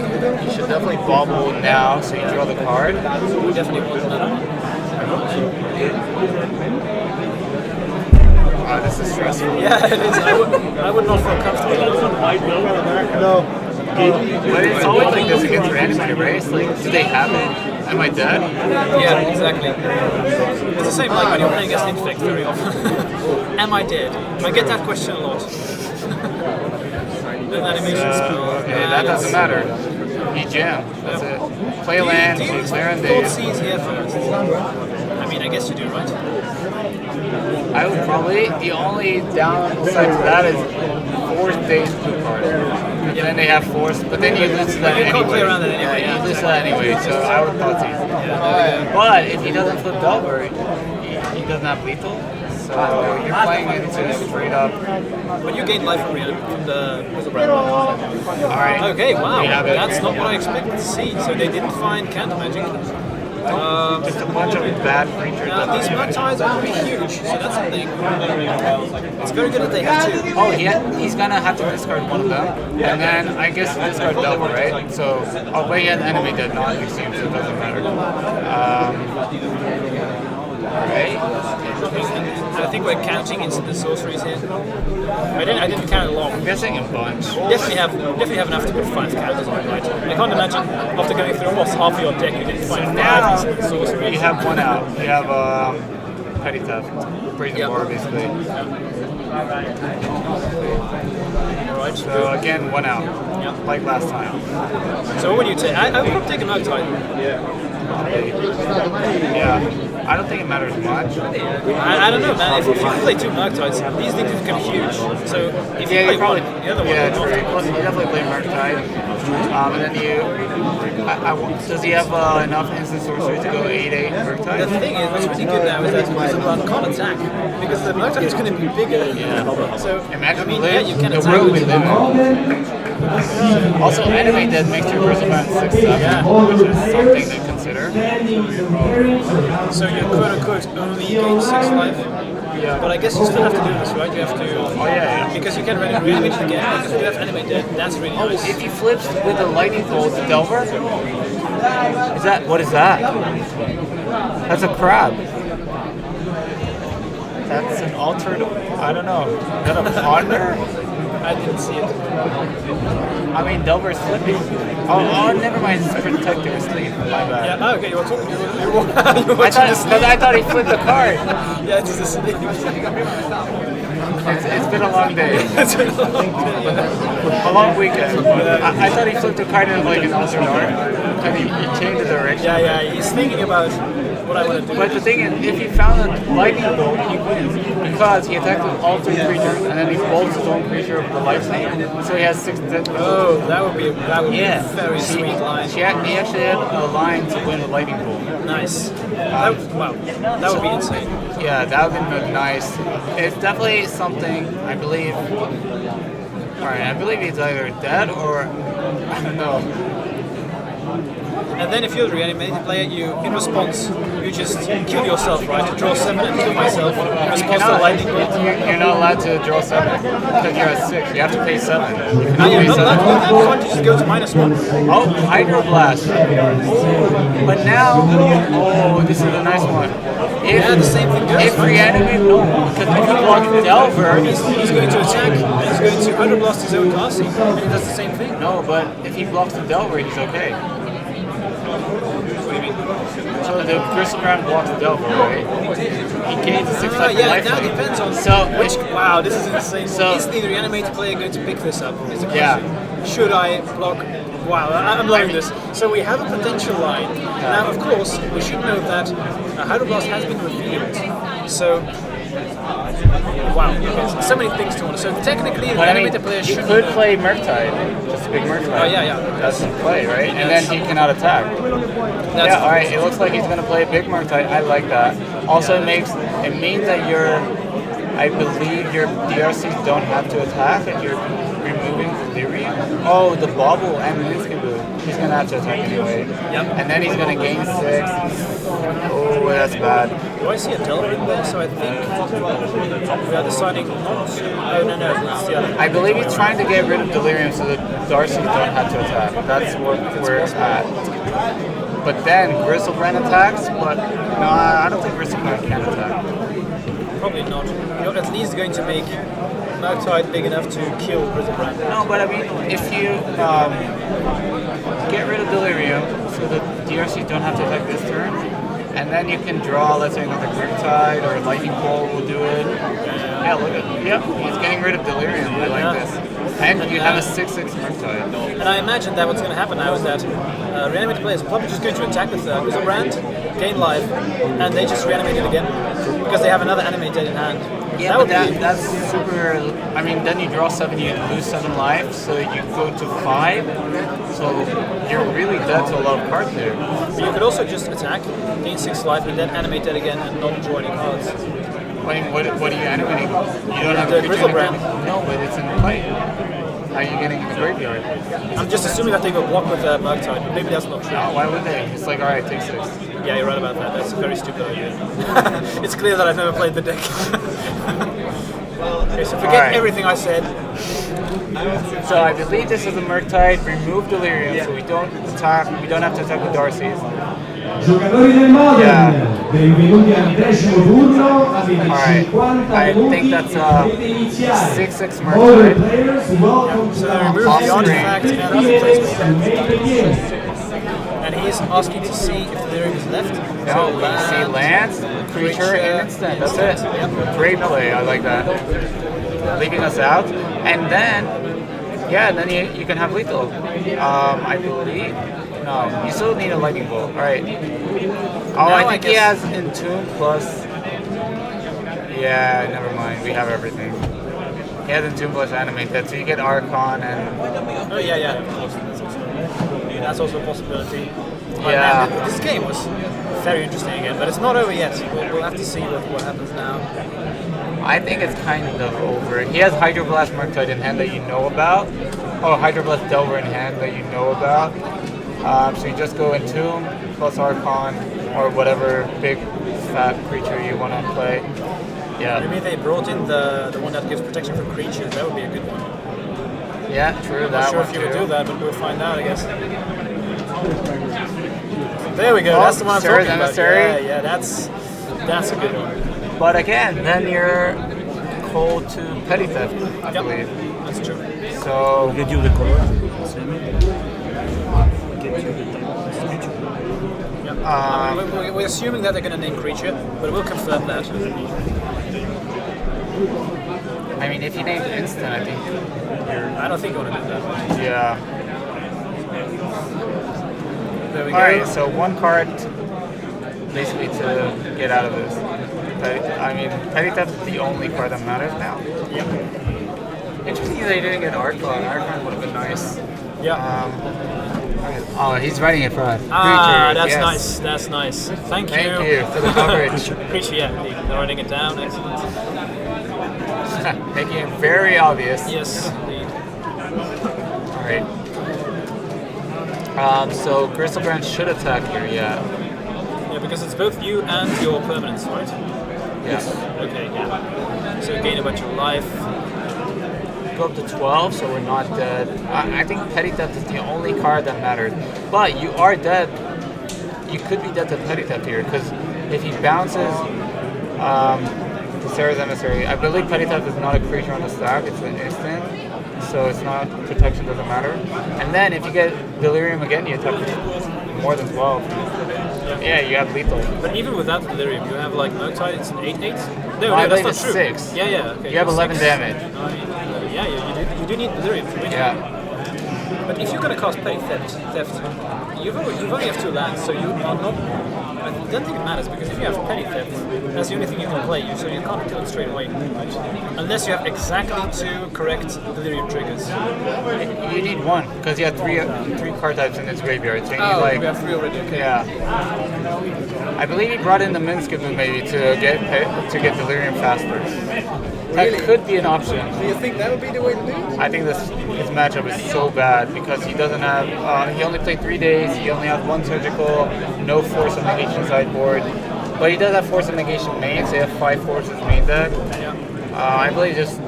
You should definitely bobble now so you draw the card. We definitely want that. Oh, this is stressful. Yeah, it is. I would not feel comfortable. No. But it's always like this against Reanimator, right? It's like, do they have it? Am I dead? Yeah, exactly. It's the same like when you're playing against Infect very often. Am I dead? I get that question a lot. The animation spell. Okay, that doesn't matter. You jam. That's it. Play land, Do you clear and thought days. C's here first? I mean, I guess you do, right? I would probably. The only downside to that is force days blue card. And then they have force, but then you lose to that You can't anyway. play around that anyway, Yeah, yeah. you lose to that anyway, so I would thought so. But if he doesn't flip Delver, he doesn't have lethal. So you're playing into straight up. But you gain life from the Alright. Okay, wow. We have it. That's not what I expected to see. So they didn't find counter magic. Just a bunch of bad creatures. Now, these Manchados are going to be huge, so that's something. It's very good that they have two. Oh, he's gonna have to discard one of them, and then I guess discard double, right? So, oh, but he has enemy dead non-extreme, so it doesn't matter. Alright. I think we're counting instant sorceries here. I didn't count it long. I'm guessing a bunch. Definitely have enough to put 5 counters on, right? I can't imagine after going through almost half of your deck you didn't find 5 Now, instant sorceries. you have one out. You have Petty Theft. Brazen War, basically. Alright. So, again, one out. Yep. Like last time. So what would you take? I would probably take a Murktide. Yeah. I don't think it matters much. I don't know, man. If you play 2 Murktides, these things become huge. So if you play probably. one, the other one Yeah, will true. not. Plus, you definitely play Murktide. And then does he have enough instant sorcery to go 8/8 Murktide? The thing is, what's really good now is that Isabel can't attack because the Murktide is going to be bigger. Yeah. So Imagine I mean, the yeah, you can the attack room we with live in. Also, enemy dead makes your person around 6/7, Yeah. which is something to consider. So you're quote unquote only gain 6 life. Yeah. But I guess you still have to do this, right? You have to. Oh yeah. Because you can reanimate it again. Because you have animated, that's really nice. If he flips with the lightning bolt to Delver, what is that? That's a crab. That's an altered, I don't know. Is that a ponder? I didn't see it. I mean, Delver's flipping. Oh, never mind. It's protector asleep. My bad. Yeah. Oh, okay. You were talking. You were watching this. I thought he flipped the card. Yeah, it's just a It's been a long day. It's been a long day. A long weekend. I thought he flipped the card in like an alternate art. And he changed the direction. Yeah. He's thinking about what I want to do. But the thing is, if he found a lightning bolt, he wins. Because he attacked with all 3 creatures, and then he bolts his own creature of the life save. So he has 6 dead. Oh, that would be a very sweet line. He actually had a line to win a lightning bolt. Nice. Wow, that would be insane. Yeah, that would be nice. It's definitely something I believe. Alright, I believe he's either dead or I don't know. And then if you're the reanimated player, in response, you just kill yourself, right? To draw 7 and kill myself in response to the lightning bolt. You're not allowed to draw 7 because you're at 6. You have to pay 7. You Oh, cannot yeah, pay not 7. that. Can't you just go to -1? Oh, Hydroblast. But now, this is a nice one. Yeah, the same thing goes. If Reanimate, no, because if you block Delver, He's going to attack, and he's going to underblast his own casting, and he does the same thing. no, but if he blocks the Delver, he's okay. What do you mean? So the Crystal Crown blocks the Delver, right? He gains a 6 life Yeah, life that lane. depends on which Wow, this is insane. So- Is the reanimated player going to pick this up? Is the Yeah. question. Should I block? Wow, I'm loving this. So we have a potential line. Now, of course, we should know that Hydroblast has been revealed. So, wow, so many things to want. So technically, the But I mean, reanimated player he should could play Murktide, just a big Murktide. Oh, yeah. That's in play, right? And then he cannot attack. That's Yeah, alright, it looks like he's gonna play a big Murktide. I like that. Also, it means that I believe your DRCs don't have to attack and you're removing Delirium. Oh, the bubble and the Minskaboo. He's gonna have to attack anyway. Yep. And then he's gonna gain 6. Oh, that's bad. Do I see a Delver in there? So I think we are deciding not to. Oh, no, it's the other. I believe he's trying to get rid of Delirium so that Darcy don't have to attack. That's what where it's at. But then Bristlebrand attacks, but no, I don't think Bristlebrand can attack. Probably not. You're at least going to make Murktide big enough to kill Bristlebrand. No, but I mean, if you get rid of Delirium so that DRC don't have to attack this turn, and then you can draw, let's say, another Riptide or Lightning Bolt will do it. Yeah, look at he's getting rid of Delirium. I like this. And you have a 6/6 Murktide. And I imagine that what's going to happen now is that Reanimator players are probably just going to attack with Bristlebrand, gain life, and they just reanimate it again because they have another animate dead in hand. Yeah, that's super. I mean, then you draw 7, you lose 7 life, so you go to 5. So you're really dead to a lot of cards there. But you could also just attack, gain 6 life, and then animate dead again and not draw any cards. I mean, what are you animating? You don't have The a creature Bristlebrand. No, but it's in play. How are you getting in the graveyard? I'm just assuming that they go block with Murktide, but maybe that's not true. Oh, why would they? It's like, alright, take 6. Yeah, you're right about that. That's a very stupid idea. It's clear that I've never played the deck. Okay, so forget everything I said. So I believe this is a Murktide. Remove Delirium, so we don't attack. We don't have to attack with Darcy's. Giocatori del Modern, benvenuti al 10° turno, avete 50 I think minuti that's e potete iniziare. 6/6 Modern Murktide. players, welcome So to they our remove the artifact and the replacement and may begin. And he's asking to see if the lyric is left. No, we see lands, creature, and instant. That's it. Yep. Great play. I like that. Leaving us out, and then you can have lethal. I believe. No, you still need a lightning bolt. All right. Oh, Now I think I he guess- has Entomb plus. Yeah, never mind. We have everything. He has Entomb plus animate that, so you get Archon and. Oh yeah. That's also a possibility. But Yeah. man, this game was very interesting again, but it's not over yet. We'll have to see what happens now. I think it's kind of over. He has Hydroblast Murktide in hand that you know about. Oh, Hydroblast Delver in hand that you know about. So you just go Entomb plus Archon or whatever big fat creature you want to play. Yeah. Maybe they brought in the one that gives protection from creatures. That would be a good one. Yeah, true. I'm That not sure one if you too. would do that, but we'll find out, I guess. There we go. Oh, That's the one I'm Sarah's talking about. Emissary. Yeah, that's a good one. But again, then you're cold to Petty Theft, I Yep, believe. that's true. So Get you the color. Get you the Yep. We're assuming that they're going to name creature, but we'll confirm that. I mean, if you name instant, I think I don't think you want to do that. yeah. There we All go. right, so one card basically to get out of this. I mean, Petty Theft is the only card that matters now. Yep. Interesting that they didn't get Archon. Archon would have been nice. Yeah. Oh, he's writing it for us. That's Yes. nice. That's nice. Thank you. Thank you for the coverage. Creature, yeah, indeed. They're writing it down. Excellent. Making it very obvious. Yes, indeed. All right. So Bristlebrand should attack here. Yeah. Yeah, because it's both you and your permanents, right? Yes. Okay, yeah. So gain a bunch of life. Go up to 12, so we're not dead. I think Petty Theft is the only card that matters. But you are dead. You could be dead to Petty Theft here, because if he bounces to Sarah's Emissary, I believe Petty Theft is not a creature on the stack, it's an instant. So it's not, protection doesn't matter. And then if you get Delirium again, you attack with more than 12. Yeah, you have lethal. But even without Delirium, you have like Murktide, it's an 8/8? No, No, I that's believe not it's true. 6. Yeah, okay. You have 11 6. damage. Yeah, you do need Delirium to win. Yeah. But if you're going to cast Petty Theft, you only have 2 lands, so you are not. I don't think it matters because if you have Petty Theft, that's the only thing you can play, so you can't kill it straight away. Right? Unless you have exactly 2 correct Delirium triggers. You need 1, because you have 3 card types in this graveyard. So you need like. we have 3 already, okay. Yeah. I believe he brought in the Minskaboo maybe to get Delirium faster. That could be an option. Do you think that would be the way to do it? I think his matchup is so bad because he doesn't have. He only played 3 days. He only has 1 surgical, no force of negation sideboard. But he does have force of negation main, so he has 5 forces main deck. I believe just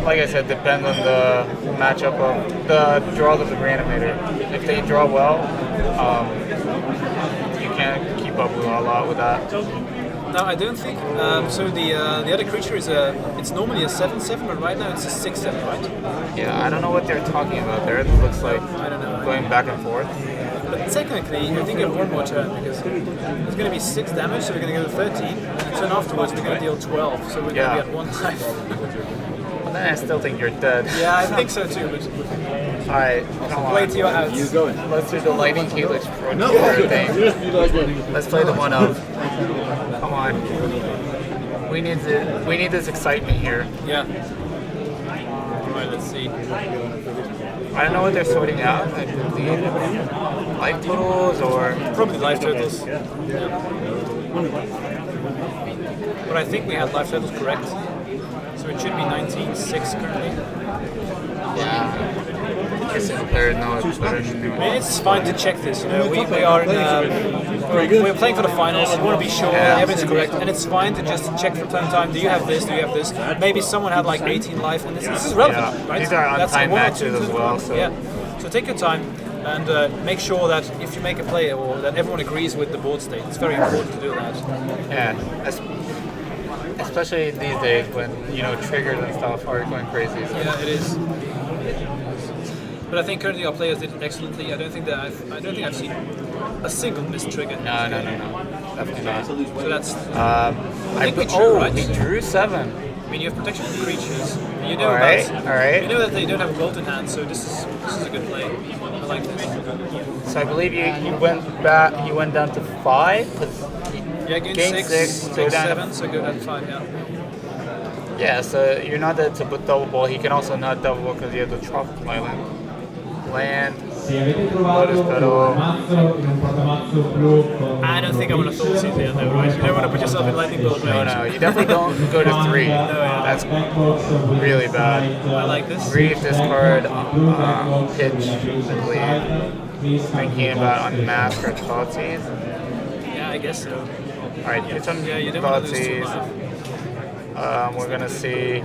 like I said, depends on the matchup of the draws of the Reanimator. If they draw well, you can't keep up with a lot with that. No, I don't think. So the other creature is it's normally a 7/7, but right now it's a 6/7, right? Yeah, I don't know what they're talking about there. It looks like I don't know. going back and forth. But technically, I think you have one more turn because it's going to be 6 damage, so we're going to go to 13, and the turn afterwards we're going to deal 12, so we're going to be at 1 life. But then I still think you're dead. Yeah, I think so too. But Alright, come play on. to your outs. Let's do the Lightning Helix thing. Let's play the one up. Come on. We need this excitement here. Yeah. Alright, let's see. I don't know what they're sorting out. I believe life totals or Probably life totals. Yeah. But I think we had life totals correct. So it should be 19-6 currently. yeah. I guess the player knows better than I mean, it's fine to check this. You know, we are in, we're playing for the finals. You want to be sure everything's correct, and it's fine to just check from time to time. Do you have this? Do you have this? Maybe someone had like 18 life, and this is relevant, Yeah. right? These are That's untimed one or matches two as well, so- Yeah. So take your time and make sure that if you make a play or that everyone agrees with the board state, it's very important to do that. Yeah. Especially these days when triggers and stuff are going crazy. So. Yeah, it is. But I think currently our players did it excellently. I don't think I've seen a single missed trigger. No, definitely not. So that's. I think we drew, right? we drew 7. I mean, you have protection from creatures. You know All right, that. all right. You know that they don't have a gold in hand, so this is a good play. I like this. So I believe you went back. You went down to 5. Yeah, gain Gain 6, go take down 7, so go down to 5. Yeah. Yeah, so you're not dead to put double ball. He can also not double ball because he has the Tropical Island. Land. Se avete trovato un mazzo in un portamazzo blu con I don't think I want to thought seize here, though, right? You don't want to put yourself in lightning bolt range. No, you definitely don't go to 3. That's really bad. I like this. Grief, discard, pitch, I believe. Thinking about unmask or Thoughtseize. Yeah, I guess so. Alright, it's on Yeah, you don't want to lose too Thoughtseize. much. We're gonna see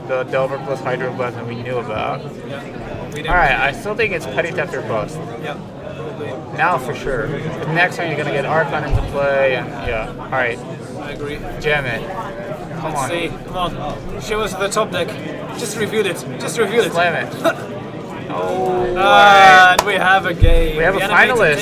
the Delver plus Hydroblast that we knew about. Yeah. We didn't- Alright, I still think it's Petty Theft or Bust. Yeah, probably. Now for sure. The next time you're gonna get Archon into play and yeah. Alright, I agree. jam it. Come on. See, come on. Show us the top deck. Just reveal it. Just reveal it. Slam it. Oh, And we have a game. we have a The animated finalist.